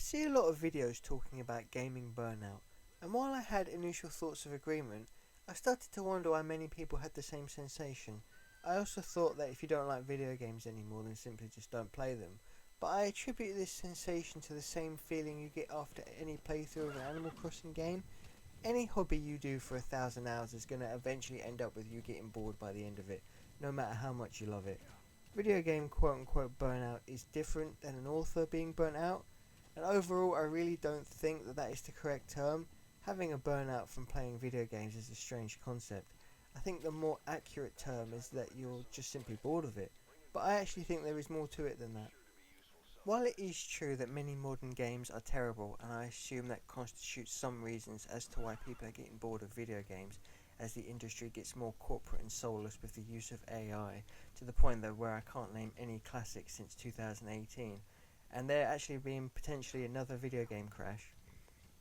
see a lot of videos talking about gaming burnout, and while I had initial thoughts of agreement, I started to wonder why many people had the same sensation. I also thought that if you don't like video games anymore, then simply just don't play them. But I attribute this sensation to the same feeling you get after any playthrough of an Animal Crossing game. Any hobby you do for 1,000 hours is going to eventually end up with you getting bored by the end of it, no matter how much you love it. Video game quote unquote burnout is different than an author being burnt out, and overall I really don't think that is the correct term. Having a burnout from playing video games is a strange concept. I think the more accurate term is that you're just simply bored of it, but I actually think there is more to it than that. While it is true that many modern games are terrible, and I assume that constitutes some reasons as to why people are getting bored of video games as the industry gets more corporate and soulless with the use of AI, to the point that where I can't name any classics since 2018, and there actually being potentially another video game crash.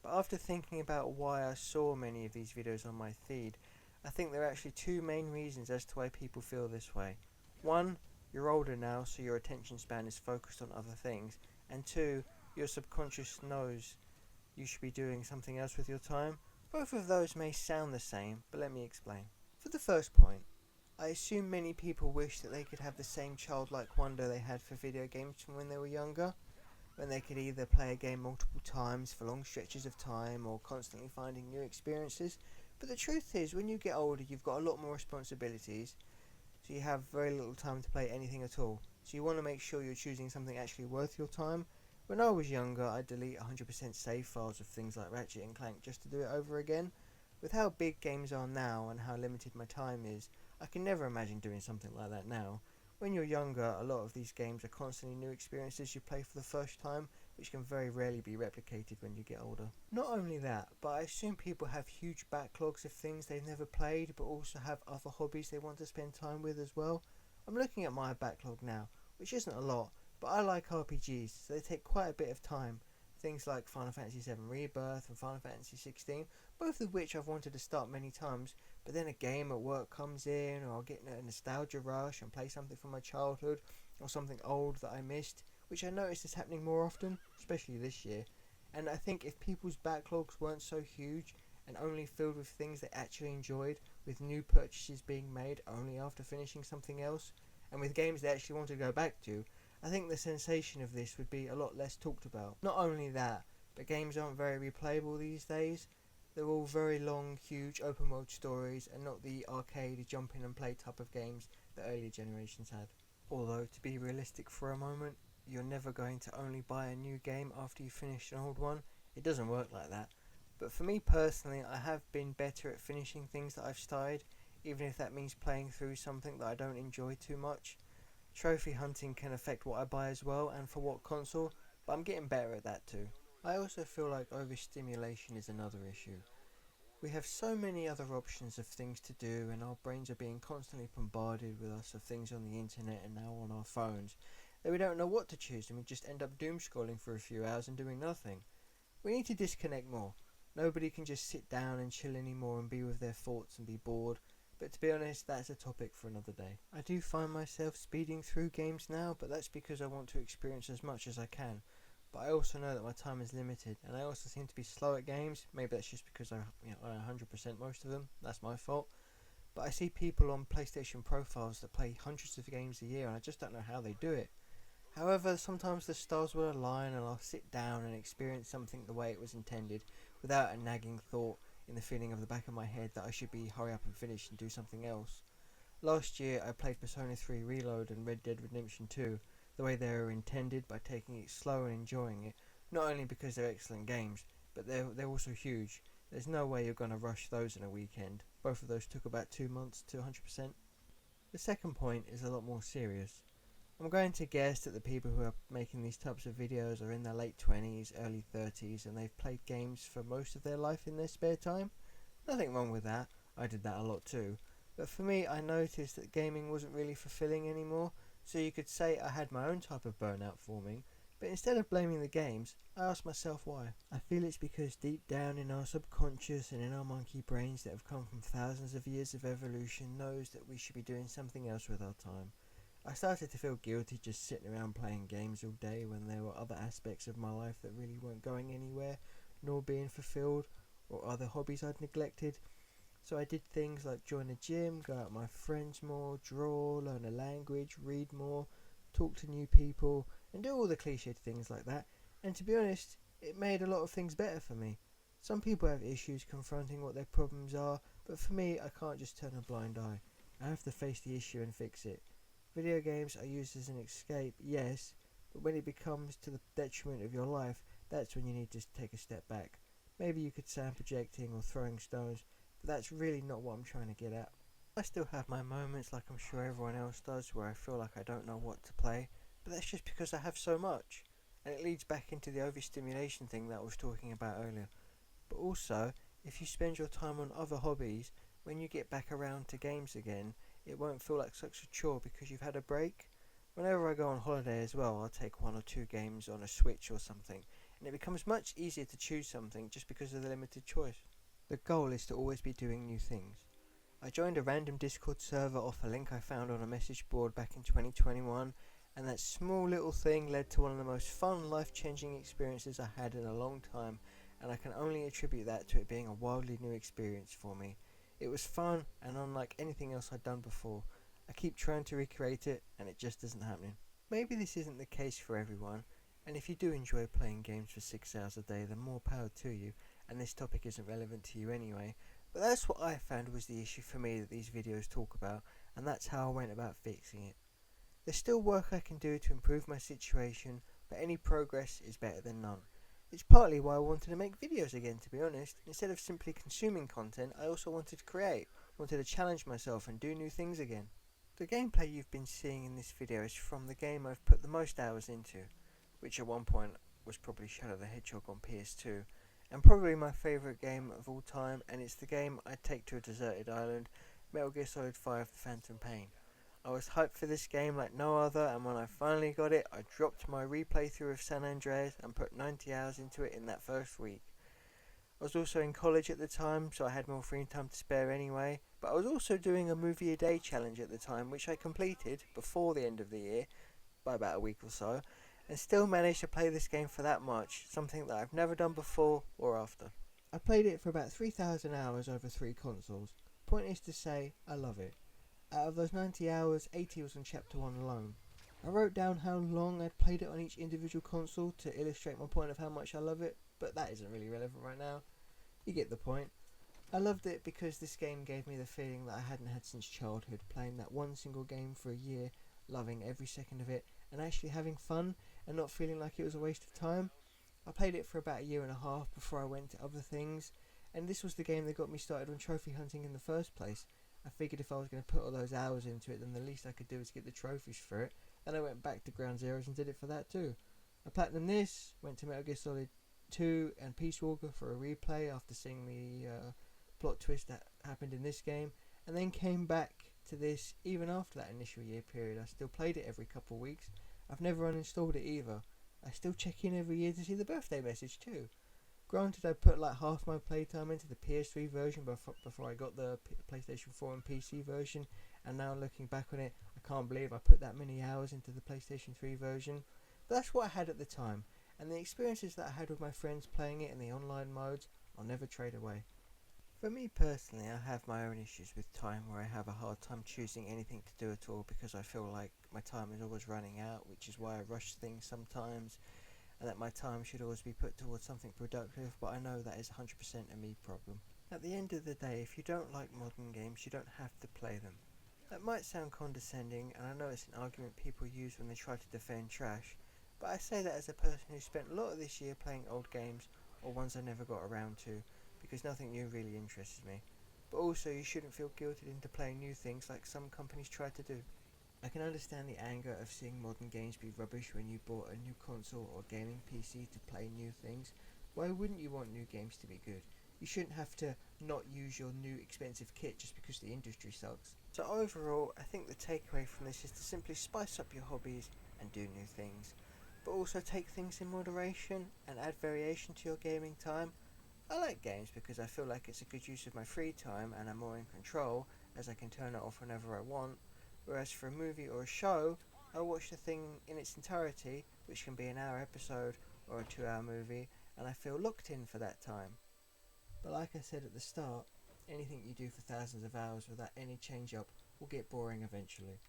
But after thinking about why I saw many of these videos on my feed, I think there are actually two main reasons as to why people feel this way. One, you're older now, so your attention span is focused on other things, and two, your subconscious knows you should be doing something else with your time. Both of those may sound the same, but let me explain. For the first point, I assume many people wish that they could have the same childlike wonder they had for video games from when they were younger, when they could either play a game multiple times for long stretches of time or constantly finding new experiences. But the truth is, when you get older, you've got a lot more responsibilities, so you have very little time to play anything at all. So you want to make sure you're choosing something actually worth your time. When I was younger, I'd delete 100% save files of things like Ratchet and Clank just to do it over again. With how big games are now and how limited my time is, I can never imagine doing something like that now. When you're younger, a lot of these games are constantly new experiences you play for the first time, which can very rarely be replicated when you get older. Not only that, but I assume people have huge backlogs of things they've never played, but also have other hobbies they want to spend time with as well. I'm looking at my backlog now, which isn't a lot, but I like RPGs, so they take quite a bit of time. Things like Final Fantasy VII Rebirth and Final Fantasy XVI, both of which I've wanted to start many times, but then a game at work comes in, or I'll get a nostalgia rush and play something from my childhood, or something old that I missed, which I noticed is happening more often, especially this year. And I think if people's backlogs weren't so huge, and only filled with things they actually enjoyed, with new purchases being made only after finishing something else, and with games they actually want to go back to, I think the sensation of this would be a lot less talked about. Not only that, but games aren't very replayable these days. They're all very long, huge open world stories and not the arcade jump in and play type of games that earlier generations had. Although, to be realistic for a moment, you're never going to only buy a new game after you finish an old one. It doesn't work like that. But for me personally, I have been better at finishing things that I've started, even if that means playing through something that I don't enjoy too much. Trophy hunting can affect what I buy as well, and for what console, but I'm getting better at that too. I also feel like overstimulation is another issue. We have so many other options of things to do, and our brains are being constantly bombarded with us of things on the internet and now on our phones, that we don't know what to choose, and we just end up doom scrolling for a few hours and doing nothing. We need to disconnect more. Nobody can just sit down and chill anymore and be with their thoughts and be bored. But to be honest, that's a topic for another day. I do find myself speeding through games now, but that's because I want to experience as much as I can. But I also know that my time is limited, and I also seem to be slow at games. Maybe that's just because I 100% most of them. That's my fault. But I see people on PlayStation profiles that play hundreds of games a year, and I just don't know how they do it. However, sometimes the stars will align, and I'll sit down and experience something the way it was intended, without a nagging thought in the feeling of the back of my head that I should be hurry up and finish and do something else. Last year I played Persona 3 Reload and Red Dead Redemption 2 the way they were intended, by taking it slow and enjoying it, not only because they're excellent games, but they're also huge. There's no way you're going to rush those in a weekend. Both of those took about 2 months to 100%. The second point is a lot more serious. I'm going to guess that the people who are making these types of videos are in their late 20s, early 30s, and they've played games for most of their life in their spare time. Nothing wrong with that, I did that a lot too. But for me, I noticed that gaming wasn't really fulfilling anymore, so you could say I had my own type of burnout forming, but instead of blaming the games, I asked myself why. I feel it's because deep down in our subconscious and in our monkey brains that have come from thousands of years of evolution knows that we should be doing something else with our time. I started to feel guilty just sitting around playing games all day when there were other aspects of my life that really weren't going anywhere, nor being fulfilled, or other hobbies I'd neglected. So I did things like join a gym, go out with my friends more, draw, learn a language, read more, talk to new people, and do all the cliched things like that. And to be honest, it made a lot of things better for me. Some people have issues confronting what their problems are, but for me, I can't just turn a blind eye. I have to face the issue and fix it. Video games are used as an escape, yes, but when it becomes to the detriment of your life, that's when you need to take a step back. Maybe you could say I'm projecting or throwing stones, but that's really not what I'm trying to get at. I still have my moments like I'm sure everyone else does where I feel like I don't know what to play, but that's just because I have so much. And it leads back into the overstimulation thing that I was talking about earlier. But also, if you spend your time on other hobbies, when you get back around to games again, it won't feel like such a chore because you've had a break. Whenever I go on holiday as well, I'll take 1 or 2 games on a Switch or something, and it becomes much easier to choose something just because of the limited choice. The goal is to always be doing new things. I joined a random Discord server off a link I found on a message board back in 2021, and that small little thing led to one of the most fun, life-changing experiences I had in a long time, and I can only attribute that to it being a wildly new experience for me. It was fun and unlike anything else I'd done before. I keep trying to recreate it, and it just isn't happening. Maybe this isn't the case for everyone, and if you do enjoy playing games for 6 hours a day, then more power to you, and this topic isn't relevant to you anyway. But that's what I found was the issue for me that these videos talk about, and that's how I went about fixing it. There's still work I can do to improve my situation, but any progress is better than none. It's partly why I wanted to make videos again, to be honest. Instead of simply consuming content, I also wanted to create, wanted to challenge myself and do new things again. The gameplay you've been seeing in this video is from the game I've put the most hours into, which at one point was probably Shadow the Hedgehog on PS2, and probably my favourite game of all time, and it's the game I'd take to a deserted island, Metal Gear Solid 5 The Phantom Pain. I was hyped for this game like no other, and when I finally got it, I dropped my replay through of San Andreas and put 90 hours into it in that first week. I was also in college at the time, so I had more free time to spare anyway, but I was also doing a movie a day challenge at the time, which I completed before the end of the year, by about a week or so, and still managed to play this game for that much, something that I've never done before or after. I played it for about 3,000 hours over 3 consoles. Point is to say, I love it. Out of those 90 hours, 80 was on Chapter 1 alone. I wrote down how long I'd played it on each individual console to illustrate my point of how much I love it, but that isn't really relevant right now. You get the point. I loved it because this game gave me the feeling that I hadn't had since childhood, playing that one single game for a year, loving every second of it, and actually having fun and not feeling like it was a waste of time. I played it for about a year and a half before I went to other things, and this was the game that got me started on trophy hunting in the first place. I figured if I was going to put all those hours into it, then the least I could do was get the trophies for it, and I went back to Ground Zeroes and did it for that too. I platinumed this, went to Metal Gear Solid 2 and Peace Walker for a replay after seeing the plot twist that happened in this game, and then came back to this even after that initial year period. I still played it every couple of weeks. I've never uninstalled it either. I still check in every year to see the birthday message too. Granted, I put like half my playtime into the PS3 version before I got the PlayStation 4 and PC version, and now looking back on it, I can't believe I put that many hours into the PlayStation 3 version. But that's what I had at the time, and the experiences that I had with my friends playing it in the online modes, I'll never trade away. For me personally, I have my own issues with time where I have a hard time choosing anything to do at all because I feel like my time is always running out, which is why I rush things sometimes, and that my time should always be put towards something productive, but I know that is 100% a me problem. At the end of the day, if you don't like modern games, you don't have to play them. That might sound condescending, and I know it's an argument people use when they try to defend trash, but I say that as a person who spent a lot of this year playing old games, or ones I never got around to, because nothing new really interests me. But also, you shouldn't feel guilted into playing new things like some companies try to do. I can understand the anger of seeing modern games be rubbish when you bought a new console or gaming PC to play new things. Why wouldn't you want new games to be good? You shouldn't have to not use your new expensive kit just because the industry sucks. So overall, I think the takeaway from this is to simply spice up your hobbies and do new things, but also take things in moderation and add variation to your gaming time. I like games because I feel like it's a good use of my free time and I'm more in control, as I can turn it off whenever I want, Whereas for a movie or a show, I watch the thing in its entirety, which can be an hour episode or a 2 hour movie, and I feel locked in for that time. But like I said at the start, anything you do for thousands of hours without any change up will get boring eventually.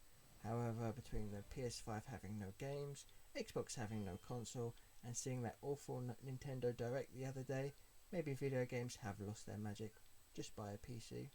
However, between the PS5 having no games, Xbox having no console, and seeing that awful Nintendo Direct the other day, maybe video games have lost their magic. Just buy a PC.